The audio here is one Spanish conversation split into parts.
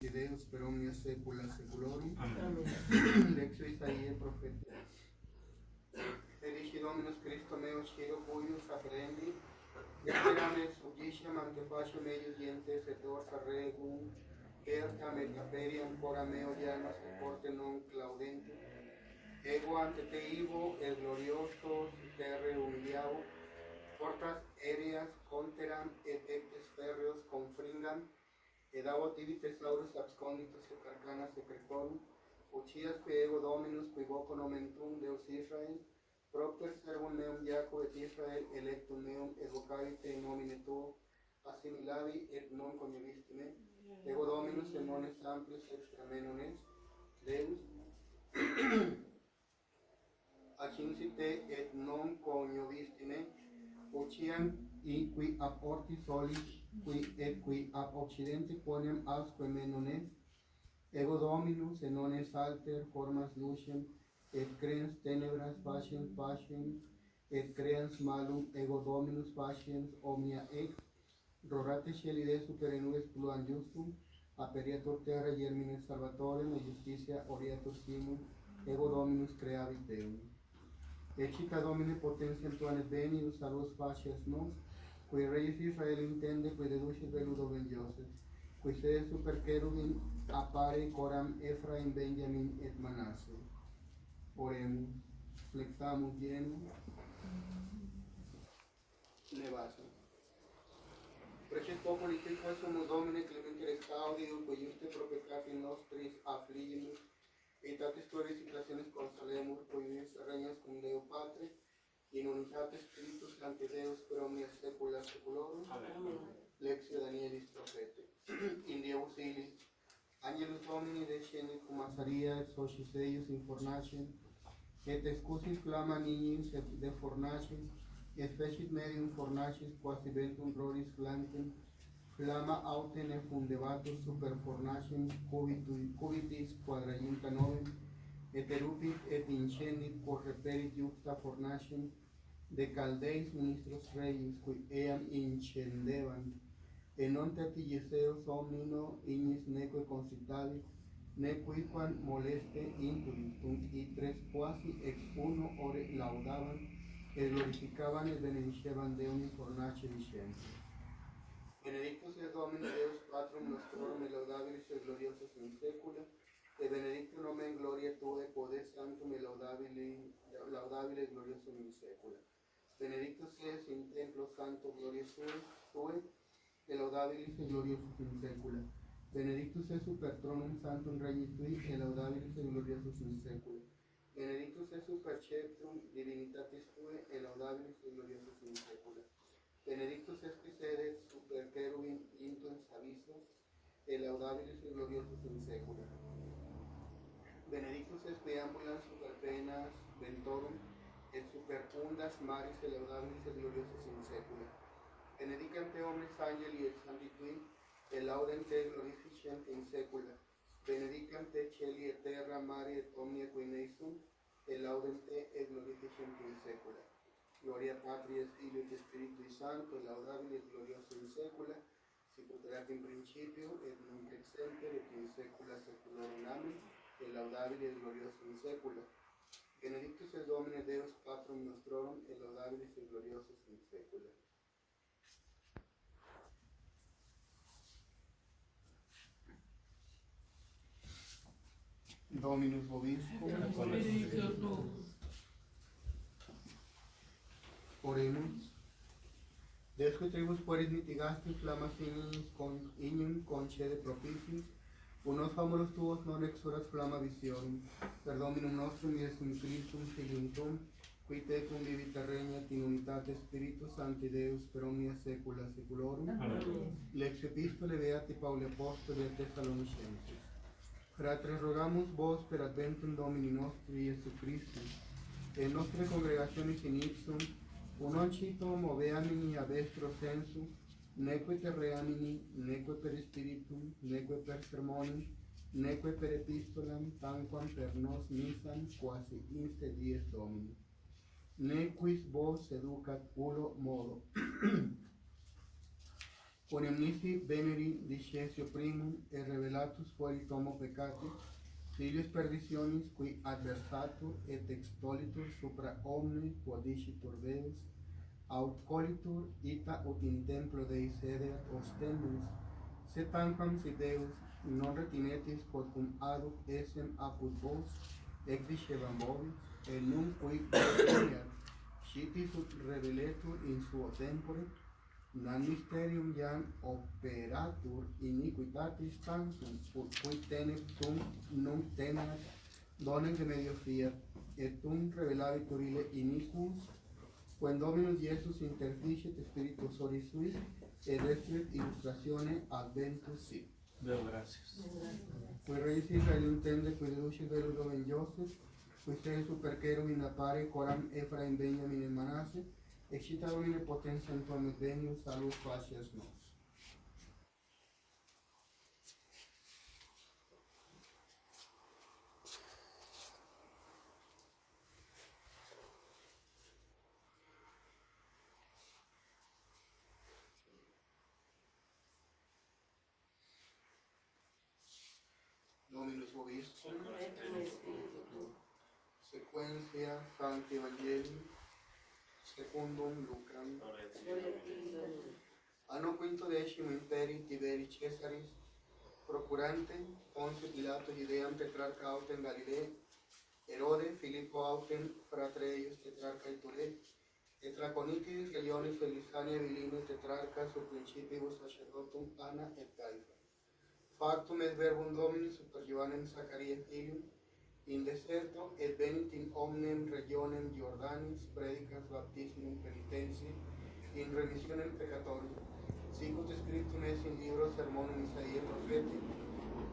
ante Deus per omnia saecula saeculorum. Amen. Lectio Isaías profeta. Edici Dominus Christo meo sciro cuius apprendi, Veterames udiciam ante faciem eius dientes et orsa regum, ertam et caperiam cora meo llamas et porte non claudente, ego ante te ivo et gloriosos terre humiliavo, portas aéreas conteram et ectes ferreos confringam, et avo tibi thesaurus absconditus et carcanas secretorum, ucias que ego Dominus qui voco nomentum Deus Israel, propter servum meum Jacob et Israel electum meum evocavite in nomine tuo, assimilavi et non coniugisti me, ego Dominus in nones amplius extramenum est, Deus, acincite et non coniugisti me, uciam in qui ab ortis solis, qui et qui ab occidente quoniam asque me non est, ego Dominus in nones alter formas lucem, et creans tenebras faciens, et creans malum, ego Dominus faciens omnia ex, rorate cielide super in nubes pluam justum, aperiatur terra germine salvatorem, et justitia oriatur simul, ego Dominus creavit Deum. Ecita Domine potentiam tuam et benius salus facias nos, qui Reis Israel intende, qui deducit veludo ben Joseph, qui sede super cherubim appare coram Ephraim, Benjamin et Manasse. Oremus, flexamus genus, nevasa. Precet populi tica sumus Domine clementer exaudium, qui juste propecati nostris affligimus, etatis tuae recitationes consolemur, qui vis regnas cum Deo Patre, in unitate Spiritus Sancti Deus per omnia saecula saeculorum. Amen. Lectio Danielis profete. In Diebus illis, Angelus Domini descendit cum Asaria et socis eius in fornaciem, et excusis flamma nignis et de fornacis, et fecit medium fornacis quasi ventum roris flantem, flamma autem effundebatur super fornaciem cubitis quadraginta novem, et erupit et incendit quod reperit juxta fornaciem, de Caldeis ministros Reis, qui eam incendebant, et non tertilleseus omnino ignis neque concitavit, nequequam moleste intuit, tunc itres quasi ex uno ore laudaban, et glorificaban et benediceban Deum in fornace dicendo. Benedictus es Domine Deus Patrum nostrorum et laudabilis et gloriosus in saecula, et benedictum nomen gloria Tuae podes sanctum et laudabile et gloriosum in saecula. Benedictus es in templo santo gloria Tuae, et laudabilis et gloriosus in saecula. Benedictus es super tronum sanctum regni Tui, et laudabilis et gloriosus in saecula. Benedictus es super sceptrum divinitatis Tue, et laudabilis et gloriosus in saecula. Benedictus es qui sedet super cherubim intuens abissos, et laudabilis et gloriosus in saecula. Benedictus es qui ambulant super penas ventorum, et super undas maris, et laudabilis et gloriosus in saecula. Benedicam te omnes angeli et sancti Tui, et laudem te glorificent in saecula. Benedicam te cieli et terra, mare et omnia qui in ei sunt, et laudem te et glorificent in saecula. Gloria Patri et Filio et Spiritui Sancto, et laudabile et glorioso in saecula, sicut erat in principio, et nunc et semper, et in saecula saeculorum. Amen. Et laudabile et glorioso in saecula. Benedictus es Domine Deus Patrum nostrorum, et laudabilis et gloriosus in saecula. Dominus vobiscum. Oremus. Deus qui tribus pueris mitigastis flammas ignum concede propiciis, unos famulos tuos non exuras flamma visiorum, per Dominum nostrum Iesum Christum Filium Tuum, qui tecum vivita regnat in unitate Spiritus Sancti Deus per omnia saecula saeculorum. Amen. Lex epistole beati Pauli Apostoli a Thessalonicenses. Fratres, rogamus vos per adventum Domini nostri Iesu Christi, et nostre congregationis in ipsum, unam cito moveamini ab estro sensu, neque per reamini, neque per spiritum, neque per sermonem, neque per epistolam, tanquam per nos missam, quasi inste dies Domini. Nequis vos educat ullo modo. quem nisi veneri discesio primum, et revelatus fuori tomo peccati, filius perditionis, qui adversatur et extolitur supra omne quodicitur Deus, aut colitur ita ut in templo Dei sederat ostendens, se tanquam si Deus non retinetis quod cum aduc essem apud vos, exdicebam vobis, et nunc qui veniat, scitis ut reveletur in suo tempore, non mysterium iam operatur iniquitatis tantum, ut qui teneptum nunc teneat donem de medio fiat, et tum revelabitur ille iniquus, quem Dominus Iesus interficit Spiritus Soli Sui, et restituit illustratione adventus sit. Deo gracias. Qui reis Israel tende, qui deducit velus Domen Joseph, qui se superquerum in appare, coram Ephraim Benjamin et Manasse, excita Domine potentia in tuam et venius, salus facias nos. Dominus vobiscum, sequentia Sancti Evangelii, secundum Lucram. Anno quinto decimo imperi Tiberi Caesaris, procurante Ponce Pilato Judeam tetrarca autem Galilee, Herode Filippo autem fratre eius tetrarca Iturea, et Traconitidis legiones Felisania Viline tetrarca sur principibus sacerdotum Anna et Caifa. Factum et verbum Domini super Johannem Zacarias filium, in deserto et venit in omnem regionem Jordanis, predicas baptismum penitentia, in remissionem peccatorum, sicut scriptum est in libro sermonum Isaia profeti,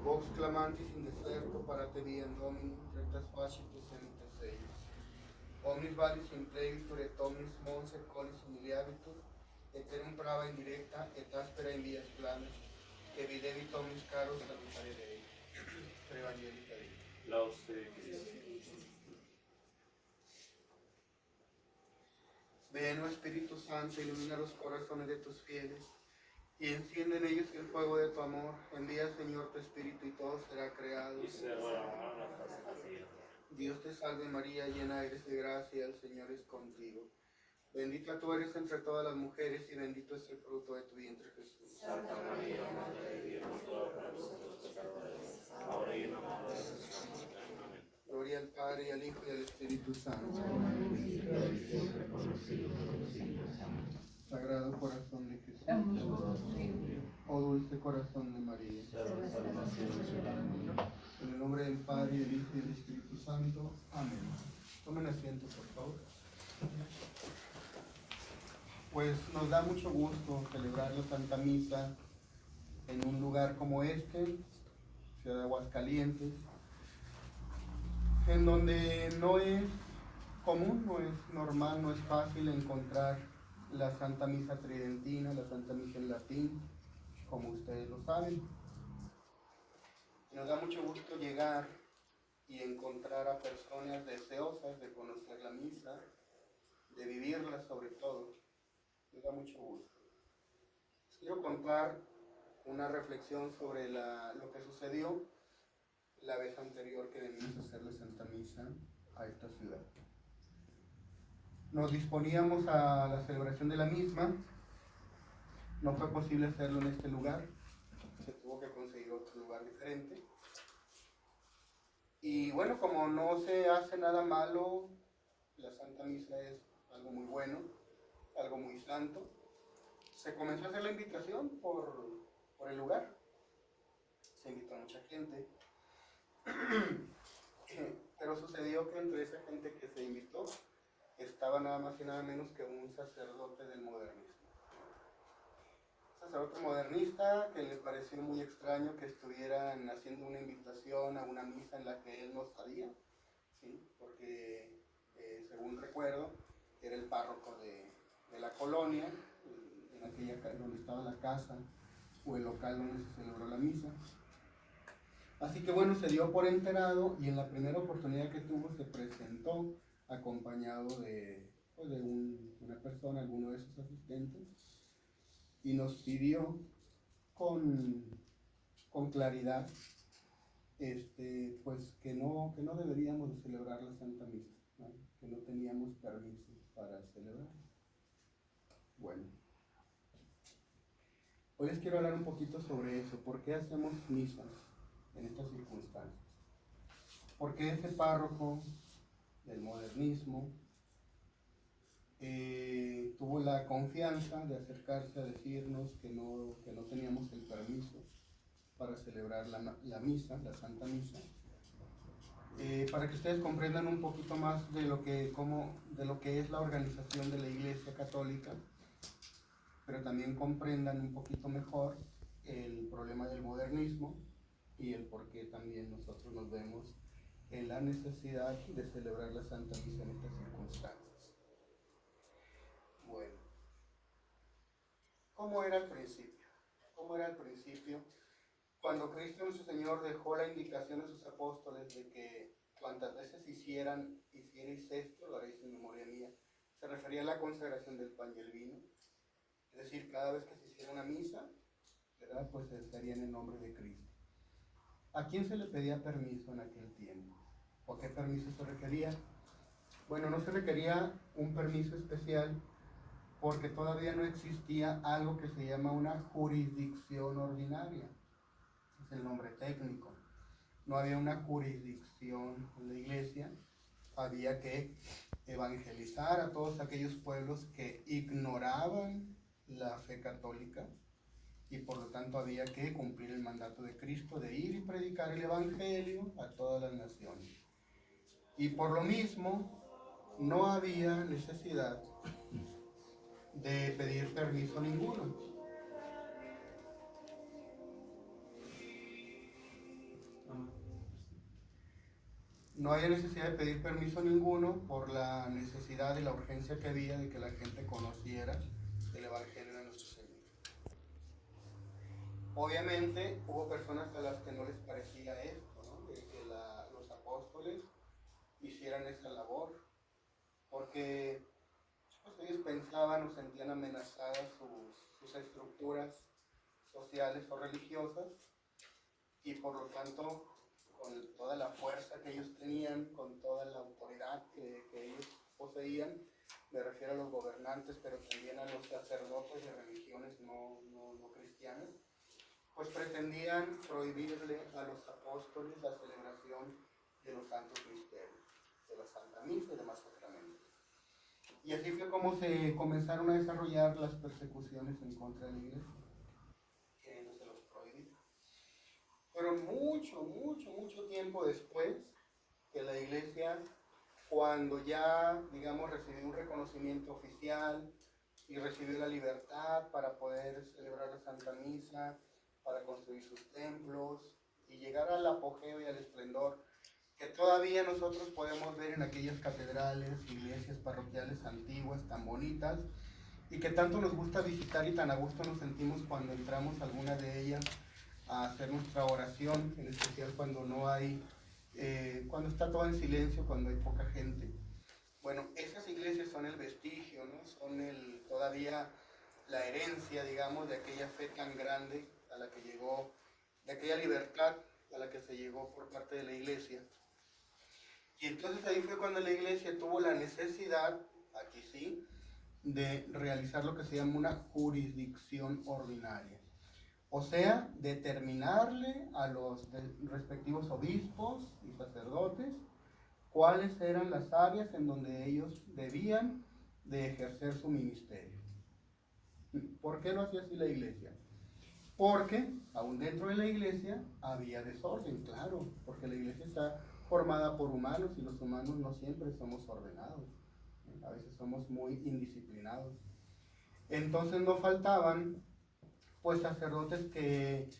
vox clamantis in deserto parate viam Domini, rectas facitus semites eius. Omnis valis in plegitur et omnis mons et colis humiliabitur, et terum prava indirecta et aspera in vias planas, que videbit omnis caros salutare Dei. Per Evangelica Dei. Laus te Cristo. Ven, oh Espíritu Santo, ilumina los corazones de tus fieles y enciende en ellos el fuego de tu amor. Envía, Señor, tu Espíritu y todo será creado. Y se renovará la faz de la tierra. Dios te salve María, llena eres de gracia, el Señor es contigo. Bendita tú eres entre todas las mujeres y bendito es el fruto de tu vientre, Jesús. Santa María, Madre de Dios, ruega por nosotros pecadores, ahora y en la hora de nuestra muerte. Amén. Gloria al Padre, y al Hijo, y al Espíritu Santo. Sagrado corazón de Jesús, oh dulce corazón de María. En el nombre del Padre, y del Hijo, y del Espíritu Santo. Amén. Tomen asiento, por favor. Pues nos da mucho gusto celebrar la Santa Misa en un lugar como este, Ciudad de Aguascalientes, en donde no es común, no es normal, no es fácil encontrar la Santa Misa tridentina, la Santa Misa en latín, como ustedes lo saben. Nos da mucho gusto llegar y encontrar a personas deseosas de conocer la misa, de vivirla sobre todo. Nos da mucho gusto. Quiero contar una reflexión sobre lo que sucedió la vez anterior que venimos a hacer la Santa Misa a esta ciudad. Nos disponíamos a la celebración de la misma, no fue posible hacerlo en este lugar, se tuvo que conseguir otro lugar diferente. Y bueno, como no se hace nada malo, la Santa Misa es algo muy bueno, algo muy santo, se comenzó a hacer la invitación por el lugar. Se invitó a mucha gente, pero sucedió que entre esa gente que se invitó estaba nada más y nada menos que un sacerdote del modernismo. Un sacerdote modernista que le pareció muy extraño que estuvieran haciendo una invitación a una misa en la que él no sabía, ¿sí? Porque según recuerdo era el párroco de la colonia, en aquella donde estaba la casa o el local donde se celebró la misa. Así que bueno, se dio por enterado y en la primera oportunidad que tuvo se presentó acompañado de una persona, alguno de sus asistentes, y nos pidió con claridad pues que no deberíamos de celebrar la Santa Misa, ¿no? Que no teníamos permiso para celebrar. Bueno, hoy les quiero hablar un poquito sobre eso. ¿Por qué hacemos misas en estas circunstancias? ¿Por qué ese párroco del modernismo tuvo la confianza de acercarse a decirnos que no teníamos el permiso para celebrar la misa, la Santa Misa? Para que ustedes comprendan un poquito más de lo que es la organización de la Iglesia Católica, pero también comprendan un poquito mejor el problema del modernismo y el por qué también nosotros nos vemos en la necesidad de celebrar la Santa Misa en estas circunstancias. Bueno, ¿cómo era al principio? ¿Cómo era al principio? Cuando Cristo nuestro Señor dejó la indicación a sus apóstoles de que cuantas veces hicierais esto, lo haréis en memoria mía, se refería a la consagración del pan y el vino. Es decir, cada vez que se hiciera una misa, ¿verdad? Pues se haría en el nombre de Cristo. ¿A quién se le pedía permiso en aquel tiempo? ¿O qué permiso se requería? Bueno, no se requería un permiso especial porque todavía no existía algo que se llama una jurisdicción ordinaria. Es el nombre técnico. No había una jurisdicción en la iglesia. Había que evangelizar a todos aquellos pueblos que ignoraban la fe católica y por lo tanto había que cumplir el mandato de Cristo de ir y predicar el evangelio a todas las naciones. Y por lo mismo no había necesidad de pedir permiso ninguno. No había necesidad de pedir permiso ninguno por la necesidad y la urgencia que había de que la gente conociera el evangelio de nuestro Señor. Obviamente hubo personas a las que no les parecía esto, ¿no? De que los apóstoles hicieran esa labor, porque pues, ellos pensaban o sentían amenazadas sus estructuras sociales o religiosas, y por lo tanto, con toda la fuerza que ellos tenían, con toda la autoridad que ellos poseían, me refiero a los gobernantes, pero también a los sacerdotes de religiones no cristianas, pues pretendían prohibirle a los apóstoles la celebración de los santos misterios, de la Santa Misa y demás sacramentos. Y así fue como se comenzaron a desarrollar las persecuciones en contra de la iglesia, queriéndoselos prohibir. Pero mucho tiempo después que la iglesia, cuando ya, digamos, recibió un reconocimiento oficial y recibió la libertad para poder celebrar la Santa Misa, para construir sus templos y llegar al apogeo y al esplendor que todavía nosotros podemos ver en aquellas catedrales, iglesias parroquiales antiguas, tan bonitas, y que tanto nos gusta visitar y tan a gusto nos sentimos cuando entramos a alguna de ellas a hacer nuestra oración, en especial cuando no hay, cuando está todo en silencio, cuando hay poca gente. Bueno, esas iglesias son el vestigio, ¿no? Son todavía la herencia, digamos, de aquella fe tan grande a la que llegó, de aquella libertad a la que se llegó por parte de la iglesia. Y entonces ahí fue cuando la iglesia tuvo la necesidad, aquí sí, de realizar lo que se llama una jurisdicción ordinaria. O sea, determinarle a los respectivos obispos y sacerdotes cuáles eran las áreas en donde ellos debían de ejercer su ministerio. ¿Por qué lo hacía así la iglesia? Porque aún dentro de la iglesia había desorden, claro, porque la iglesia está formada por humanos y los humanos no siempre somos ordenados, a veces somos muy indisciplinados. Entonces no faltaban pues sacerdotes que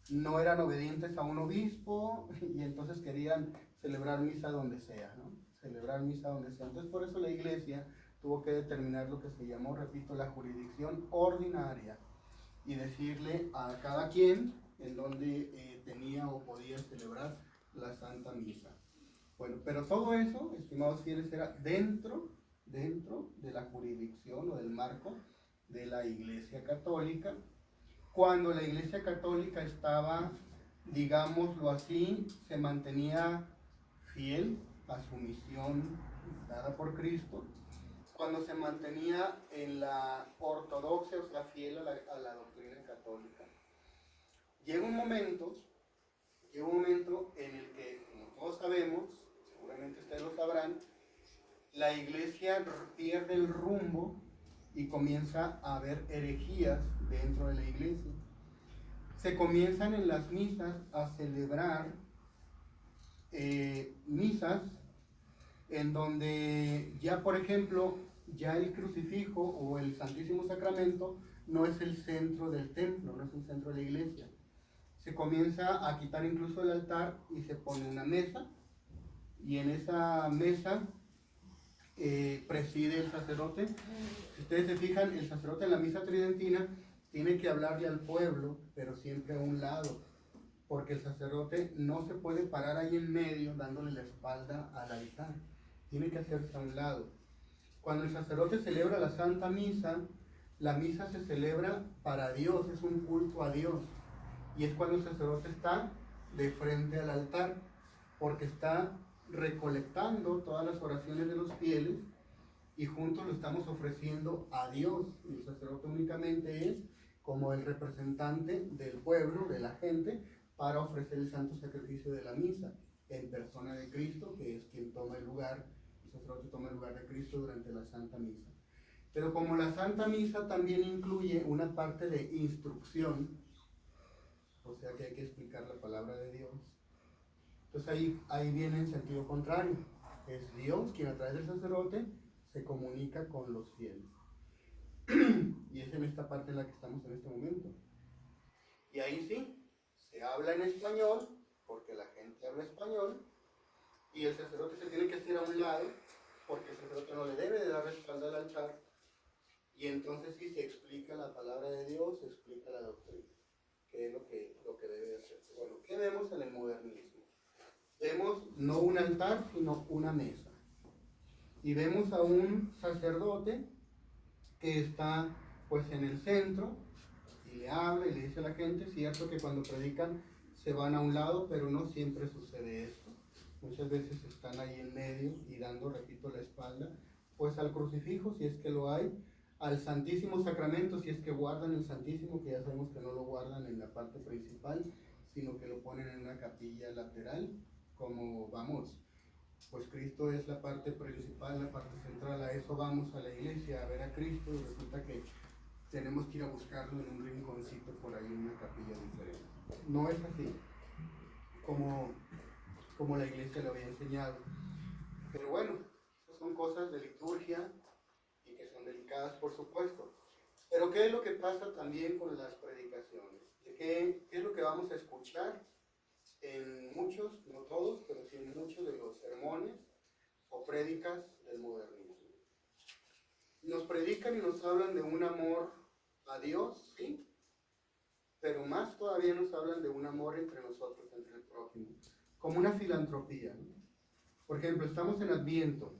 no eran obedientes a un obispo y entonces querían celebrar misa donde sea, ¿no? Celebrar misa donde sea. Entonces por eso la iglesia tuvo que determinar lo que se llamó, repito, la jurisdicción ordinaria y decirle a cada quien en donde tenía o podía celebrar la Santa Misa. Bueno, pero todo eso, estimados fieles, era dentro de la jurisdicción o del marco de la Iglesia Católica, cuando la Iglesia Católica estaba, digámoslo así, se mantenía fiel a su misión dada por Cristo, cuando se mantenía en la ortodoxia, o sea, fiel a la doctrina católica. Llega un momento en el que, como todos sabemos, seguramente ustedes lo sabrán, la iglesia pierde el rumbo y comienza a haber herejías dentro de la iglesia. Se comienzan en las misas a celebrar misas en donde ya, por ejemplo, ya el crucifijo o el Santísimo Sacramento no es el centro del templo, no es el centro de la iglesia. Se comienza a quitar incluso el altar y se pone una mesa, y en esa mesa preside el sacerdote. Si ustedes se fijan, el sacerdote en la misa tridentina tiene que hablarle al pueblo, pero siempre a un lado, porque el sacerdote no se puede parar ahí en medio dándole la espalda al altar, tiene que hacerse a un lado. Cuando el sacerdote celebra la Santa Misa, la misa se celebra para Dios, es un culto a Dios, y es cuando el sacerdote está de frente al altar, porque está recolectando todas las oraciones de los fieles y juntos lo estamos ofreciendo a Dios. Y el sacerdote únicamente es como el representante del pueblo, de la gente, para ofrecer el santo sacrificio de la misa en persona de Cristo, que es quien toma el lugar, el sacerdote toma el lugar de Cristo durante la Santa Misa. Pero como la Santa Misa también incluye una parte de instrucción, o sea que hay que explicar la palabra de Dios, entonces ahí viene en sentido contrario. Es Dios quien a través del sacerdote se comunica con los fieles. Y es en esta parte en la que estamos en este momento. Y ahí sí, se habla en español, porque la gente habla español, y el sacerdote se tiene que hacer a un lado, porque el sacerdote no le debe de dar la espalda al altar, y entonces sí se explica la palabra de Dios, se explica la doctrina, que es lo que debe hacerse. Bueno, ¿qué vemos en el modernismo? Vemos no un altar, sino una mesa. Y vemos a un sacerdote que está pues en el centro y le habla y le dice a la gente. Cierto que cuando predican se van a un lado, pero no siempre sucede esto. Muchas veces están ahí en medio y dando, repito, la espalda pues al crucifijo, si es que lo hay, al Santísimo Sacramento, si es que guardan el Santísimo, que ya sabemos que no lo guardan en la parte principal, sino que lo ponen en una capilla lateral, como vamos, pues Cristo es la parte principal, la parte central, a eso vamos a la iglesia, a ver a Cristo, y resulta que tenemos que ir a buscarlo en un rinconcito por ahí, en una capilla diferente. No es así, como la iglesia lo había enseñado. Pero bueno, son cosas de liturgia y que son delicadas, por supuesto. Pero ¿qué es lo que pasa también con las predicaciones? ¿Qué es lo que vamos a escuchar en muchos, no todos, pero sí en muchos de los sermones o prédicas del modernismo? Nos predican y nos hablan de un amor a Dios, sí, pero más todavía nos hablan de un amor entre nosotros, entre el prójimo, como una filantropía, ¿no? Por ejemplo, estamos en Adviento,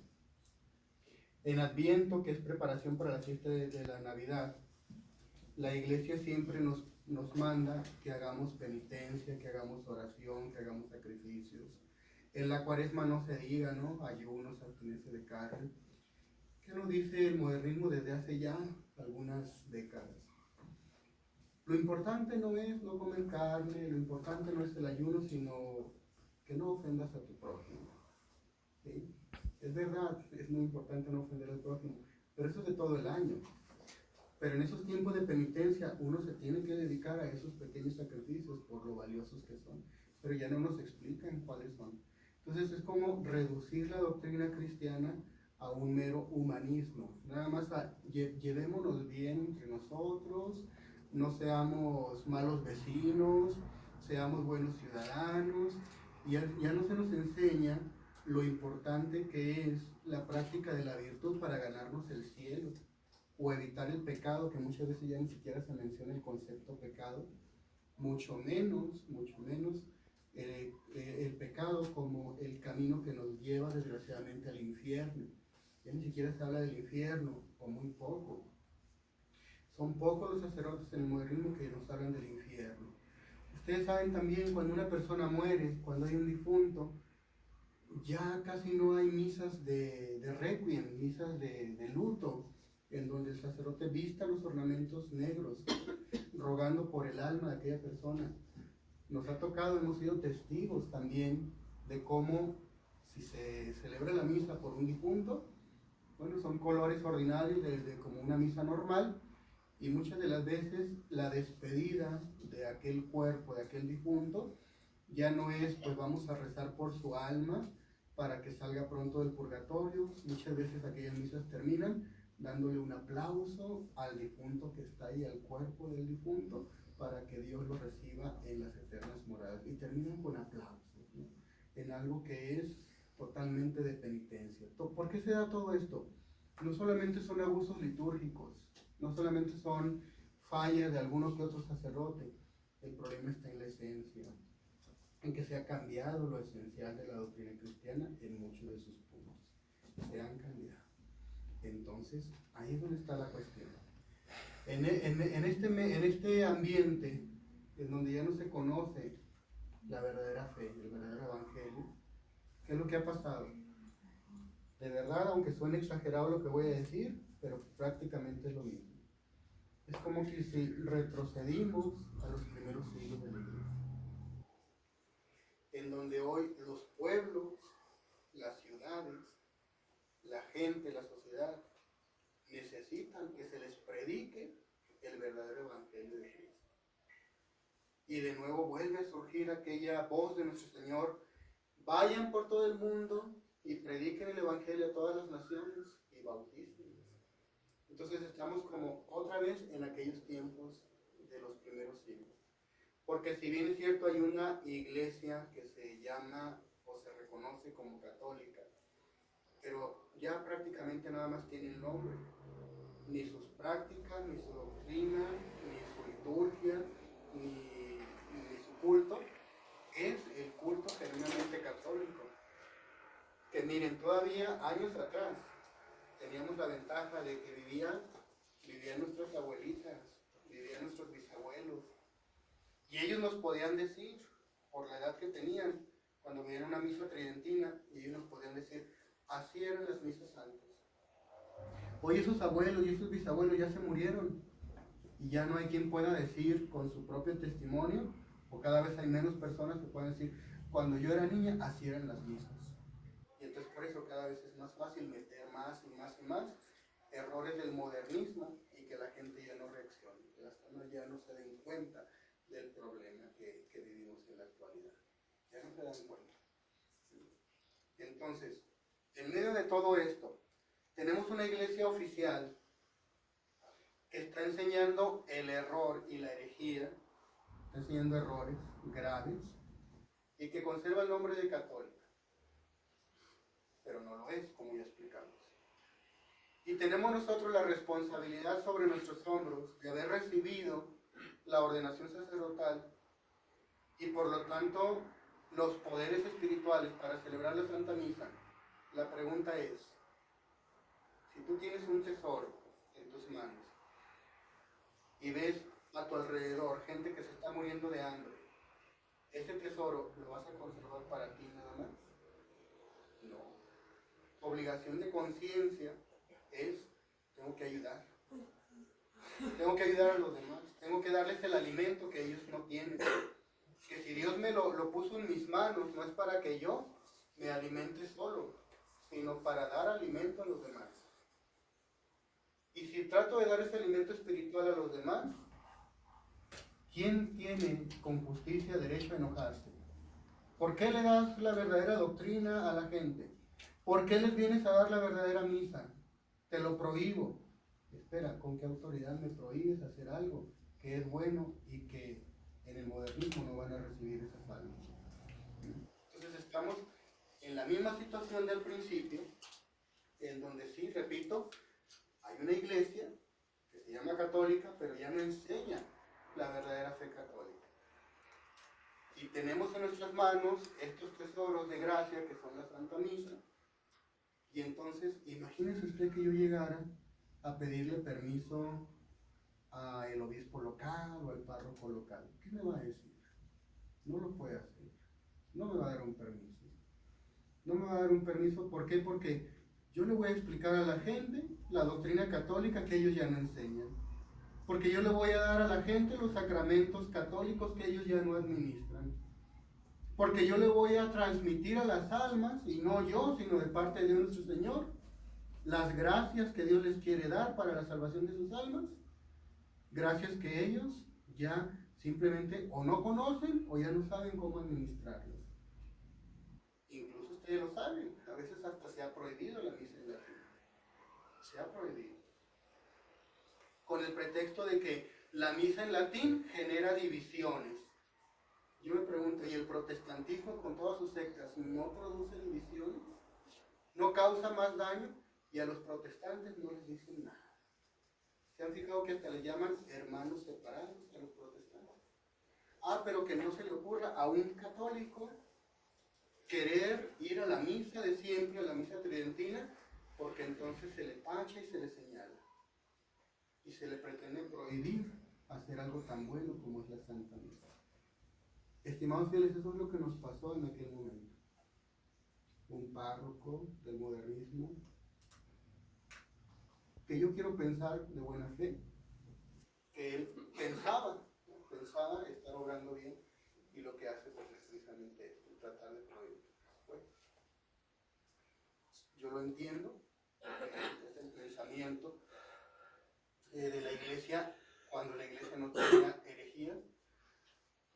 que es preparación para la fiesta de la Navidad. La iglesia siempre nos manda que hagamos penitencia, que hagamos oración, que hagamos sacrificios. En la Cuaresma no se diga, ¿no? Ayunos, abstinencia de carne. ¿Qué nos dice el modernismo desde hace ya algunas décadas? Lo importante no es no comer carne, lo importante no es el ayuno, sino que no ofendas a tu prójimo. ¿Sí? Es verdad, es muy importante no ofender al prójimo, pero eso es de todo el año. Pero en esos tiempos de penitencia uno se tiene que dedicar a esos pequeños sacrificios por lo valiosos que son, pero ya no nos explican cuáles son. Entonces es como reducir la doctrina cristiana a un mero humanismo. Nada más llevémonos bien entre nosotros, no seamos malos vecinos, seamos buenos ciudadanos, y ya no se nos enseña lo importante que es la práctica de la virtud para ganarnos el cielo, o evitar el pecado, que muchas veces ya ni siquiera se menciona el concepto pecado, mucho menos el pecado como el camino que nos lleva desgraciadamente al infierno. Ya ni siquiera se habla del infierno, o muy poco. Son pocos los sacerdotes en el modernismo que nos hablan del infierno. Ustedes saben también cuando una persona muere, cuando hay un difunto, ya casi no hay misas de requiem, misas de luto, en donde el sacerdote vista los ornamentos negros, rogando por el alma de aquella persona. Nos ha tocado, hemos sido testigos también de cómo si se celebra la misa por un difunto, bueno, son colores ordinarios de como una misa normal, y muchas de las veces la despedida de aquel cuerpo, de aquel difunto, ya no es, pues vamos a rezar por su alma para que salga pronto del purgatorio. Muchas veces aquellas misas terminan dándole un aplauso al difunto que está ahí, al cuerpo del difunto, para que Dios lo reciba en las eternas moradas. Y terminan con aplausos, ¿no? En algo que es totalmente de penitencia. ¿Por qué se da todo esto? No solamente son abusos litúrgicos, no solamente son fallas de alguno que otro sacerdote. El problema está en la esencia, en que se ha cambiado lo esencial de la doctrina cristiana en muchos de sus puntos. Se han cambiado. Entonces, ahí es donde está la cuestión. En este ambiente, en donde ya no se conoce la verdadera fe, el verdadero evangelio, ¿qué es lo que ha pasado? De verdad, aunque suene exagerado lo que voy a decir, pero prácticamente es lo mismo. Es como que si retrocedimos a los primeros siglos de la iglesia, en donde hoy los pueblos, las ciudades, la gente, la sociedad, necesitan que se les predique el verdadero evangelio de Cristo. Y de nuevo vuelve a surgir aquella voz de nuestro Señor: vayan por todo el mundo y prediquen el evangelio a todas las naciones y bautícenlos. Entonces estamos como otra vez en aquellos tiempos de los primeros siglos. Porque si bien es cierto, hay una iglesia que se llama o se reconoce como católica, pero ya prácticamente nada más tiene el nombre. Ni sus prácticas, ni su doctrina, ni su liturgia, ni su culto es el culto genuinamente católico. Que miren, todavía años atrás teníamos la ventaja de que vivían nuestras abuelitas, vivían nuestros bisabuelos, y ellos nos podían decir, por la edad que tenían, cuando veían una misa tridentina, y ellos nos podían decir: así eran las misas antes. Hoy esos abuelos y esos bisabuelos ya se murieron, y ya no hay quien pueda decir con su propio testimonio, o cada vez hay menos personas que puedan decir: cuando yo era niña, así eran las misas. Y entonces por eso cada vez es más fácil meter más y más y más errores del modernismo, y que la gente ya no reaccione, que las personas ya no se den cuenta del problema que vivimos en la actualidad. Ya no se dan cuenta. Entonces, en medio de todo esto, tenemos una iglesia oficial que está enseñando el error y la herejía, está enseñando errores graves, y que conserva el nombre de católica, pero no lo es, como ya explicamos. Y tenemos nosotros la responsabilidad sobre nuestros hombros de haber recibido la ordenación sacerdotal y por lo tanto los poderes espirituales para celebrar la Santa Misa. La pregunta es: si tú tienes un tesoro en tus manos y ves a tu alrededor gente que se está muriendo de hambre, ¿ese tesoro lo vas a conservar para ti nada más? No. Tu obligación de conciencia es: tengo que ayudar. Tengo que ayudar a los demás. Tengo que darles el alimento que ellos no tienen. Que si Dios me lo puso en mis manos, no es para que yo me alimente solo, sino para dar alimento a los demás. Y si trato de dar ese alimento espiritual a los demás, ¿quién tiene con justicia derecho a enojarse? ¿Por qué le das la verdadera doctrina a la gente? ¿Por qué les vienes a dar la verdadera misa? Te lo prohíbo. Espera, ¿con qué autoridad me prohíbes hacer algo que es bueno y que en el modernismo no van a recibir esas almas? Entonces estamos en la misma situación del principio, en donde sí, repito, hay una iglesia que se llama católica, pero ya no enseña la verdadera fe católica. Y tenemos en nuestras manos estos tesoros de gracia que son la Santa Misa. Y entonces, imagínese usted que yo llegara a pedirle permiso al obispo local o al párroco local. ¿Qué me va a decir? No lo puede hacer. No me va a dar un permiso. No me va a dar un permiso, ¿por qué? Porque yo le voy a explicar a la gente la doctrina católica que ellos ya no enseñan. Porque yo le voy a dar a la gente los sacramentos católicos que ellos ya no administran. Porque yo le voy a transmitir a las almas, y no yo, sino de parte de nuestro Señor, las gracias que Dios les quiere dar para la salvación de sus almas. Gracias que ellos ya simplemente o no conocen o ya no saben cómo administrarlas. Incluso ustedes lo saben, a veces hasta se ha prohibido la misa en latín. Se ha prohibido. Con el pretexto de que la misa en latín genera divisiones. Yo me pregunto, ¿y el protestantismo con todas sus sectas no produce divisiones? ¿No causa más daño? Y a los protestantes no les dicen nada. ¿Se han fijado que hasta les llaman hermanos separados a los protestantes? Ah, pero que no se le ocurra a un católico querer ir a la misa de siempre, a la misa tridentina, porque entonces se le tacha y se le señala. Y se le pretende prohibir hacer algo tan bueno como es la Santa Misa. Estimados fieles, eso es lo que nos pasó en aquel momento. Un párroco del modernismo, que yo quiero pensar de buena fe, que él pensaba estar obrando bien, y lo que hace pues, es precisamente esto, tratar de prohibir. Bueno, yo lo entiendo, es el pensamiento de la iglesia cuando la iglesia no tenía herejías.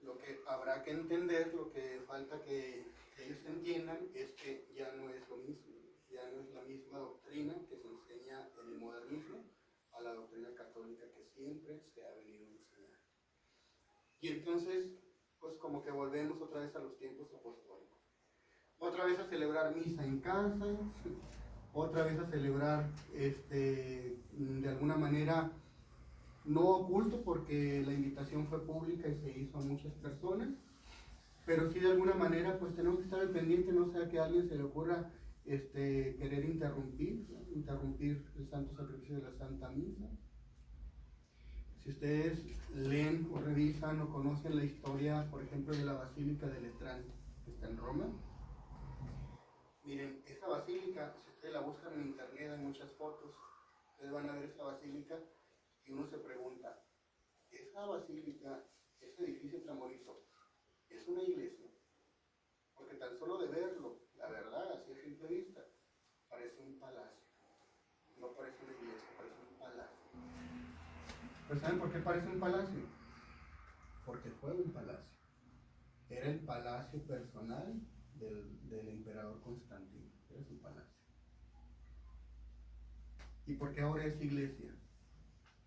Lo que habrá que entender, lo que falta que ellos entiendan es que ya no es lo mismo, ya no es la misma doctrina que se enseña en el modernismo a la doctrina católica que siempre se ha venido a enseñar. Y entonces, pues como que volvemos otra vez a los tiempos apostólicos. Otra vez a celebrar misa en casa, otra vez a celebrar de alguna manera no oculto, porque la invitación fue pública y se hizo a muchas personas, pero sí de alguna manera pues tenemos que estar al pendiente, no sea que a alguien se le ocurra querer interrumpir el santo sacrificio de la Santa Misa. Si ustedes leen o revisan o conocen la historia, por ejemplo, de la Basílica de Letrán, que está en Roma, miren, esa basílica, si ustedes la buscan en internet, hay muchas fotos, ustedes van a ver esa basílica. Y uno se pregunta, ¿esa basílica, ese edificio tan bonito, es una iglesia? Porque tan solo de verlo, la verdad, así a simple vista, parece un palacio. No parece una iglesia, parece un palacio. ¿Pero saben por qué parece un palacio? Porque fue un palacio. Era el palacio personal del emperador Constantino. Era su palacio. ¿Y por qué ahora es iglesia?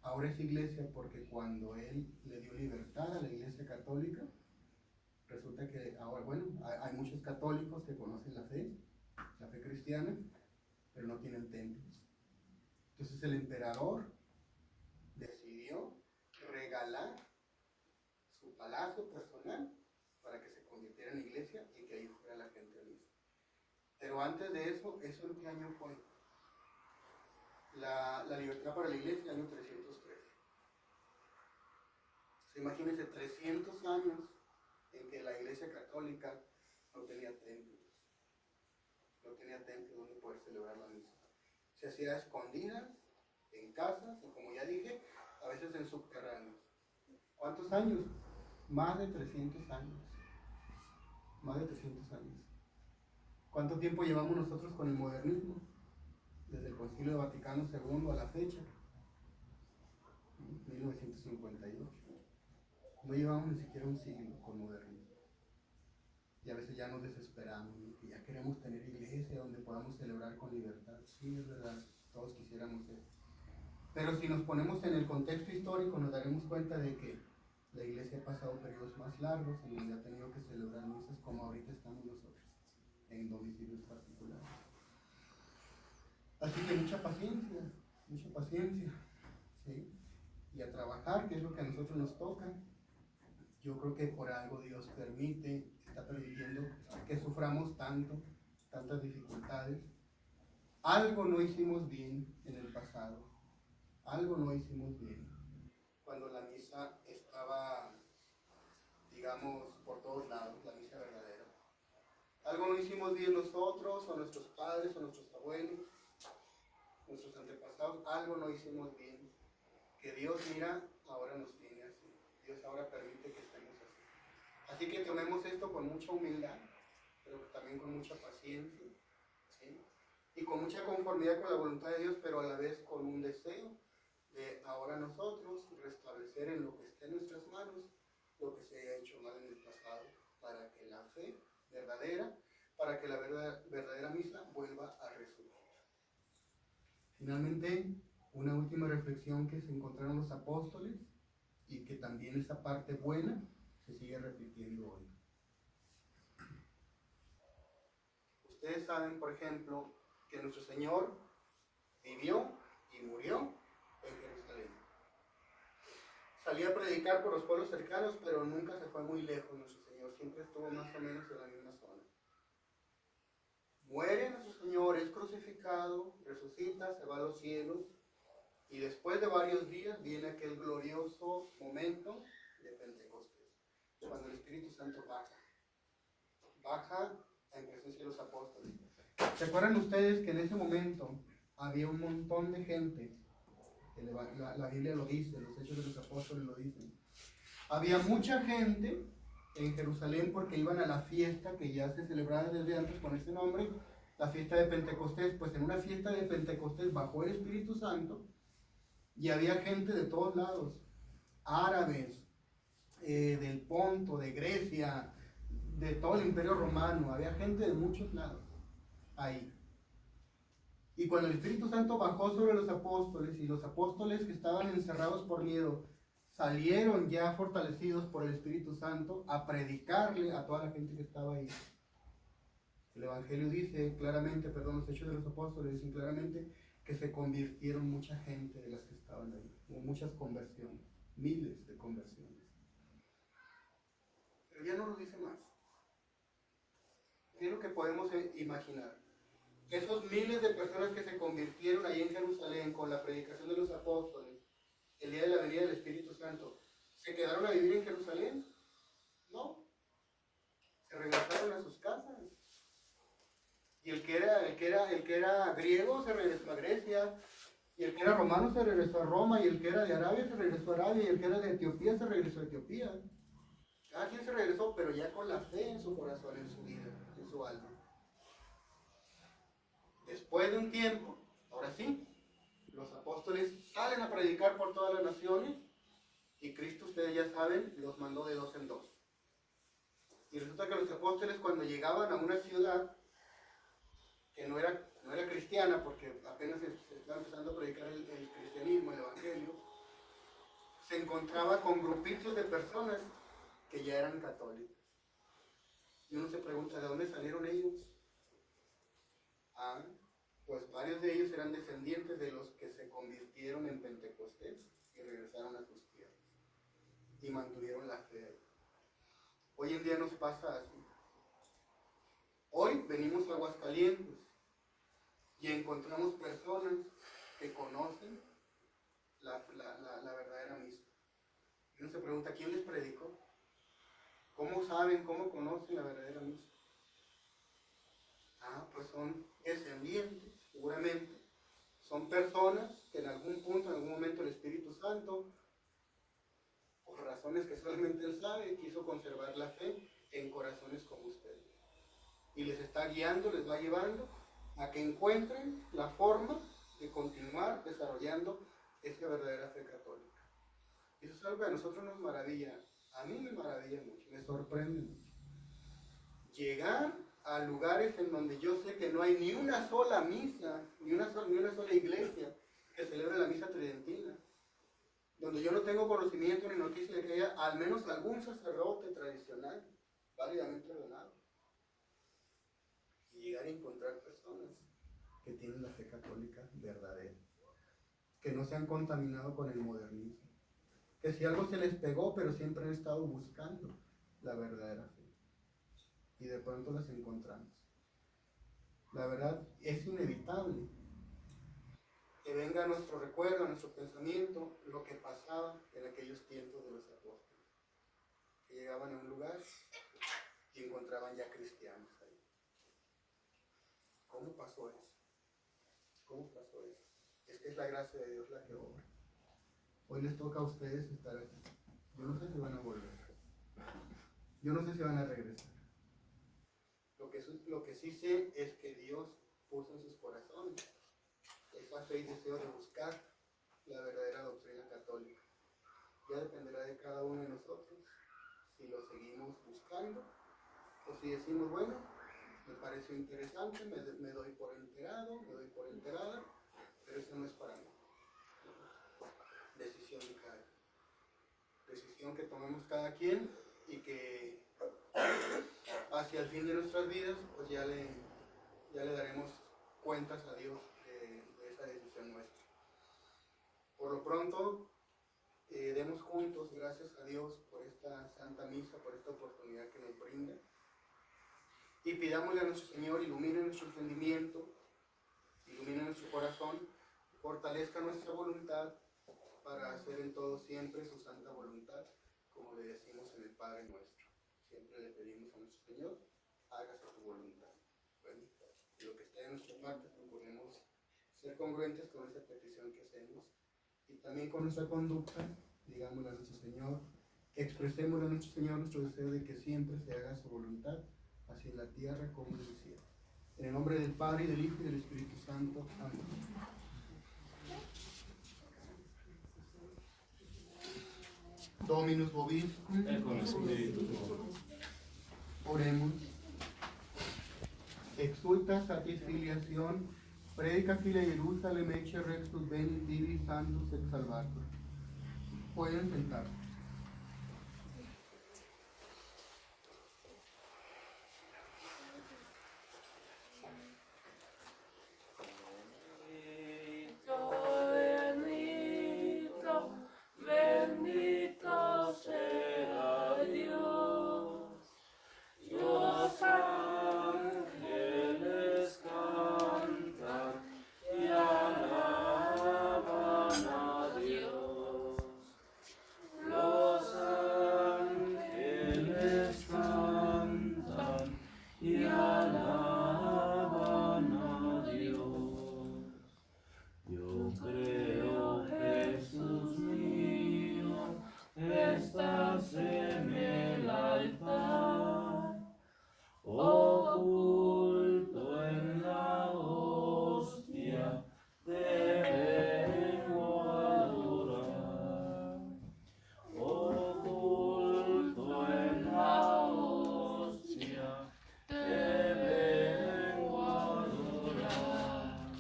Ahora es iglesia porque cuando él le dio libertad a la iglesia católica, resulta que ahora, bueno, hay muchos católicos que conocen la fe cristiana, pero no tienen templos. Entonces el emperador decidió regalar su palacio personal para que se convirtiera en iglesia y que ahí fuera la gente a misa. Pero antes de eso en qué año fue? La libertad para la iglesia, año 313. Imagínense 300 años en que la iglesia católica no tenía templos. No tenía templos donde poder celebrar la misa. Se hacía a escondidas, en casas, y como ya dije, a veces en subterráneos. ¿Cuántos años? Más de 300 años. Más de 300 años. ¿Cuánto tiempo llevamos nosotros con el modernismo? Desde el Concilio Vaticano II a la fecha, 1958. No llevamos ni siquiera un siglo con modernismo. Y a veces ya nos desesperamos, ¿no? Y ya queremos tener iglesia donde podamos celebrar con libertad. Sí, es verdad, todos quisiéramos eso. Pero si nos ponemos en el contexto histórico, nos daremos cuenta de que la iglesia ha pasado periodos más largos en donde ha tenido que celebrar misas como ahorita estamos nosotros, en domicilios particulares. Así que mucha paciencia, ¿sí? Y a trabajar, que es lo que a nosotros nos toca. Yo creo que por algo Dios está permitiendo que suframos tantas dificultades. Algo no hicimos bien en el pasado, algo no hicimos bien. cuando la misa estaba, digamos, por todos lados, la misa verdadera. Algo no hicimos bien nosotros, o nuestros padres, o nuestros abuelos, nuestros antepasados, algo no hicimos bien. Que Dios, mira, ahora nos tiene así. Dios ahora permite que estemos así. Así que tomemos esto con mucha humildad, pero también con mucha paciencia, ¿sí? Y con mucha conformidad con la voluntad de Dios, pero a la vez con un deseo de ahora nosotros restablecer en lo que esté en nuestras manos lo que se haya hecho mal en el pasado, para que la fe verdadera, para que la verdadera misa vuelva a resurgir. Finalmente, una última reflexión que se encontraron los apóstoles y que también esa parte buena se sigue repitiendo hoy. Ustedes saben, por ejemplo, que nuestro Señor vivió y murió en Jerusalén. Salía a predicar por los pueblos cercanos, pero nunca se fue muy lejos nuestro Señor, siempre estuvo más o menos en la misma zona. Muere nuestro Señor, es crucificado, resucita, se va a los cielos, y después de varios días viene aquel glorioso momento de Pentecostés, cuando el Espíritu Santo baja en presencia de los apóstoles. ¿Se acuerdan ustedes que en ese momento había un montón de gente? La Biblia lo dice, los Hechos de los Apóstoles lo dicen. Había mucha gente en Jerusalén porque iban a la fiesta que ya se celebraba desde antes con ese nombre, la fiesta de Pentecostés. Pues en una fiesta de Pentecostés bajó el Espíritu Santo y había gente de todos lados, árabes, del Ponto, de Grecia, de todo el Imperio Romano, había gente de muchos lados ahí. Y cuando el Espíritu Santo bajó sobre los apóstoles, y los apóstoles que estaban encerrados por miedo salieron ya fortalecidos por el Espíritu Santo a predicarle a toda la gente que estaba ahí. El Evangelio dice claramente, los Hechos de los Apóstoles dicen claramente que se convirtieron mucha gente de las que estaban ahí. Hubo muchas conversiones, miles de conversiones. Pero ya no lo dice más. ¿Qué es lo que podemos imaginar? Esos miles de personas que se convirtieron ahí en Jerusalén con la predicación de los apóstoles, el día de la venida del Espíritu Santo, ¿se quedaron a vivir en Jerusalén? No. Se regresaron a sus casas. Y el que era griego se regresó a Grecia, y el que era romano se regresó a Roma, y el que era de Arabia se regresó a Arabia, y el que era de Etiopía se regresó a Etiopía. Cada quien se regresó, pero ya con la fe en su corazón, en su vida, en su alma. Después de un tiempo, ahora sí, los apóstoles salen a predicar por todas las naciones, y Cristo, ustedes ya saben, los mandó de 2 en 2. Y resulta que los apóstoles, cuando llegaban a una ciudad que no era cristiana, porque apenas se estaba empezando a predicar el cristianismo, el evangelio, se encontraba con grupitos de personas que ya eran católicos. Y uno se pregunta, ¿de dónde salieron ellos? Pues varios de ellos eran descendientes de los que se convirtieron en Pentecostés y regresaron a sus tierras y mantuvieron la fe. Hoy en día nos pasa así. Hoy venimos a Aguascalientes y encontramos personas que conocen la verdadera misa. Y uno se pregunta, ¿quién les predicó? ¿Cómo saben, cómo conocen la verdadera misa? Pues son descendientes, seguramente. Son personas que en algún punto, en algún momento el Espíritu Santo, por razones que solamente Él sabe, quiso conservar la fe en corazones como ustedes. Y les está guiando, les va llevando a que encuentren la forma de continuar desarrollando esa verdadera fe católica. Eso es algo que a nosotros nos maravilla, a mí me maravilla mucho, me sorprende mucho. Llegar a lugares en donde yo sé que no hay ni una sola misa, ni una sola iglesia que celebre la misa tridentina, donde yo no tengo conocimiento ni noticia de que haya al menos algún sacerdote tradicional válidamente ordenado. Y llegar a encontrar personas que tienen la fe católica verdadera, que no se han contaminado con el modernismo, que si algo se les pegó, pero siempre han estado buscando la verdadera fe. Y de pronto las encontramos. La verdad es inevitable que venga a nuestro recuerdo, a nuestro pensamiento, lo que pasaba en aquellos tiempos de los apóstoles, que llegaban a un lugar y encontraban ya cristianos ahí. ¿Cómo pasó eso? ¿Cómo pasó eso? Es que es la gracia de Dios la que obra. Hoy les toca a ustedes estar aquí. Yo no sé si van a volver. Yo no sé si van a regresar. Lo que sí sé es que Dios puso en sus corazones esa fe y deseo de buscar la verdadera doctrina católica. Ya dependerá de cada uno de nosotros si lo seguimos buscando o si decimos, bueno, me pareció interesante, me doy por enterado, me doy por enterada, pero eso no es para mí. Decisión de cada quien. Decisión que tomemos cada quien y que hacia el fin de nuestras vidas pues ya le daremos cuentas a Dios de esa decisión nuestra. Por lo pronto, demos juntos gracias a Dios por esta Santa Misa, por esta oportunidad que nos brinda, y pidámosle a nuestro Señor, ilumine nuestro entendimiento, ilumine nuestro corazón, fortalezca nuestra voluntad para hacer en todo siempre su santa voluntad, como le decimos en el Padre Nuestro. Siempre le pedimos a nuestro Señor, hágase tu voluntad. Bueno, lo que está en nuestra parte, procuremos ser congruentes con esa petición que hacemos y también con nuestra conducta, digámosle a nuestro Señor, expresémosle a nuestro Señor nuestro deseo de que siempre se haga su voluntad, así en la tierra como en el cielo. En el nombre del Padre, y del Hijo, y del Espíritu Santo. Amén. Dominus vobiscum. Et con spiritu tuo. Oremos. Exulta satis filiación, predica filia Jerusalem, ecce rexus venit divi santus et salvator. Pueden sentar. Bendito sea Dios, los ángeles cantan y alaban a Dios. Los ángeles cantan y alaban a Dios. Yo creo, Jesús mío, estás en el altar, oculto en la hostia, te vengo a adorar. Oculto en la hostia, te vengo a adorar.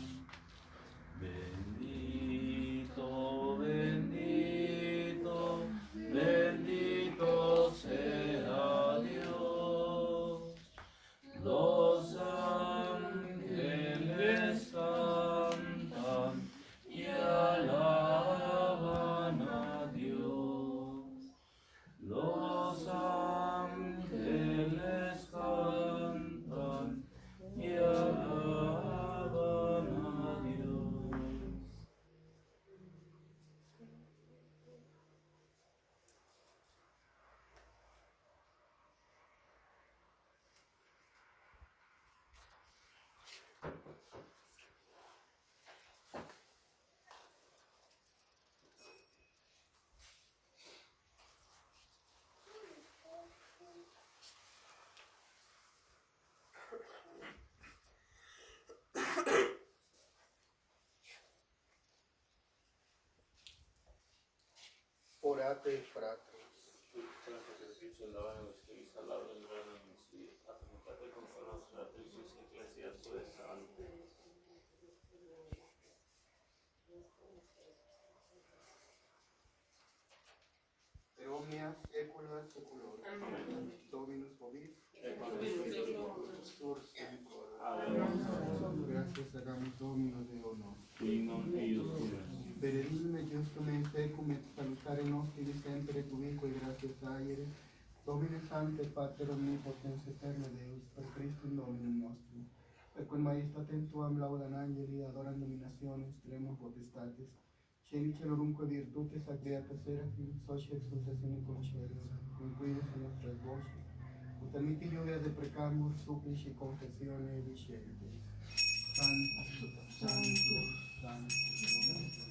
Bendito, bendito, bendito sea Dios. Los ángeles cantan y alaban a Dios. Los ángeles cantan y alaban a Dios. Orate, fratres. Con el sacrificio de la Eucaristía y salado del reino de mis vidas, apuntate con los fratricios eclesias de santo. Per omnia saecula saeculorum. Amén. Dominus vobis. Et con spiritu tuo. Sur semper. Aleluya. Gracias hagamos Domino de honor. Dignum eius tuus. Benedictum justum in secum et salutare nostri sempre tubique gratias aere. Domine Sancte Pater omnipotens aeterne Deus, per Christum Dominum nostrum. e quel majestatem tuam laudan angeli, adoran dominationes, tremos potestates, celi celorumque virtutes agreata serafim, socia exultatione concelos, concuidos en nuestras voces, ut amiti lluvia de precamur, supplici confessione discentes. Sanctus, Sanctus, Sanctus,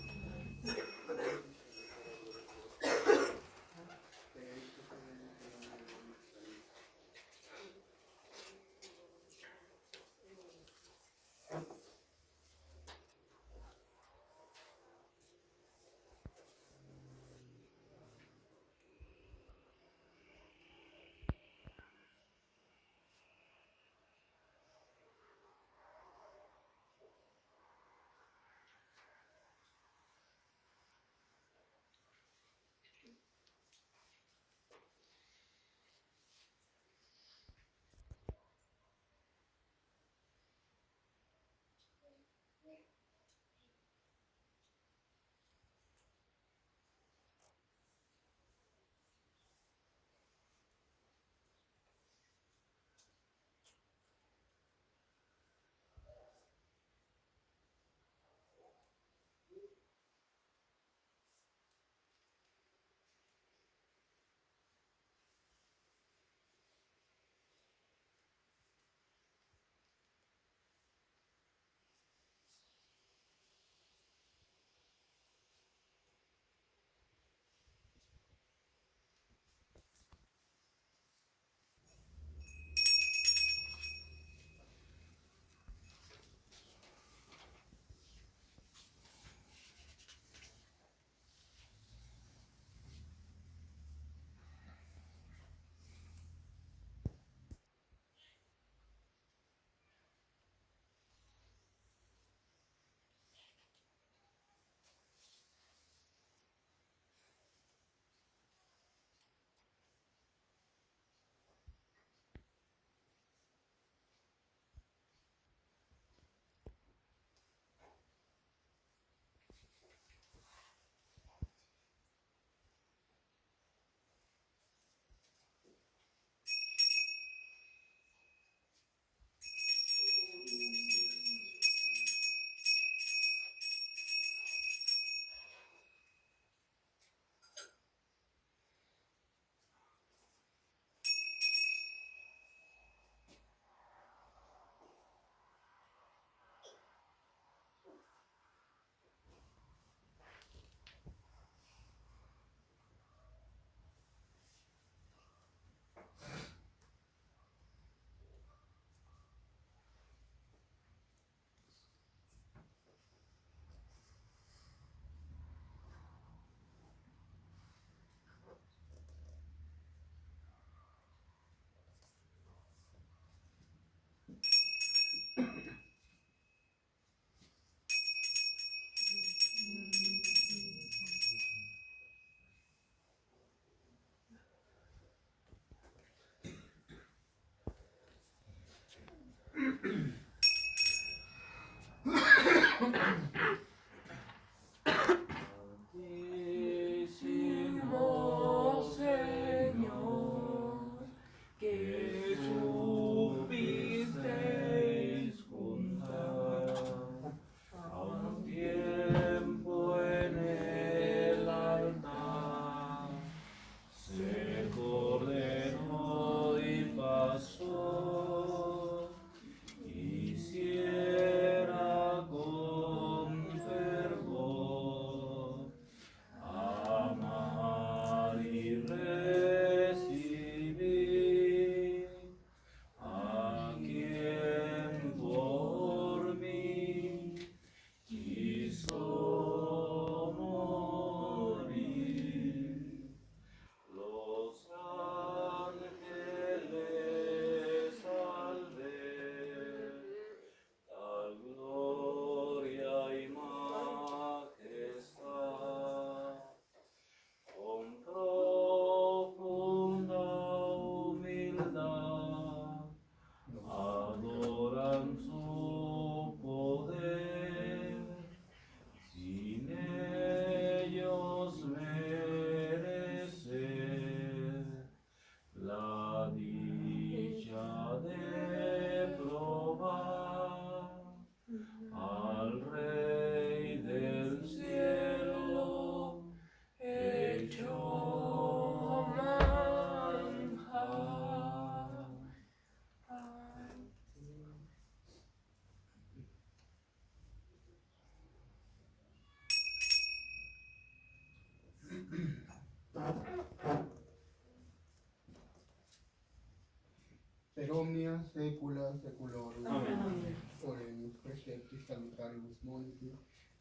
secula seculorum. Amen. Oremus preceptis salutaribus moniti,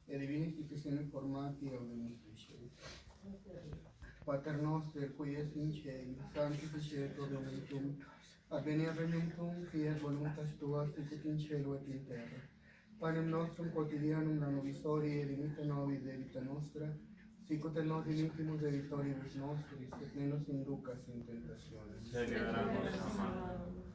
e divina institutione formati audemus dicere. Pater noster, qui es in cieli, sanctificetur nomen tuum, adveniat regnum tuum, fiat voluntas tua, sicut in cielo et in terra. Panem nostrum quotidianum da nobis hodie, et dimitte nobis debita nostra, sicut et nos dimittimus debitoribus nostris, et ne nos inducas in tentationem. Sed liberamus a malo.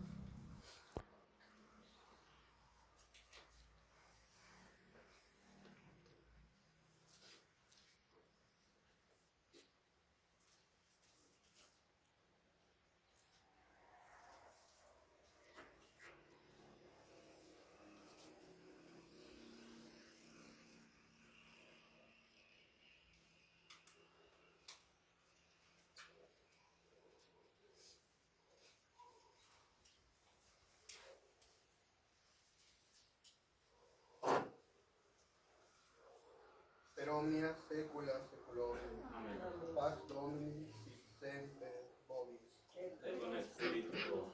Per omnia saecula saeculorum. Amen. Pax Domini sit semper vobis. Et con spiritu tuo.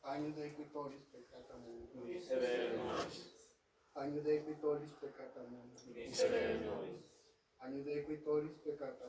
Agnus Dei tollis peccata mundi. Miserere nobis. Agnus Dei tollis peccata mundi. Miserere nobis. Agnus Dei tollis peccata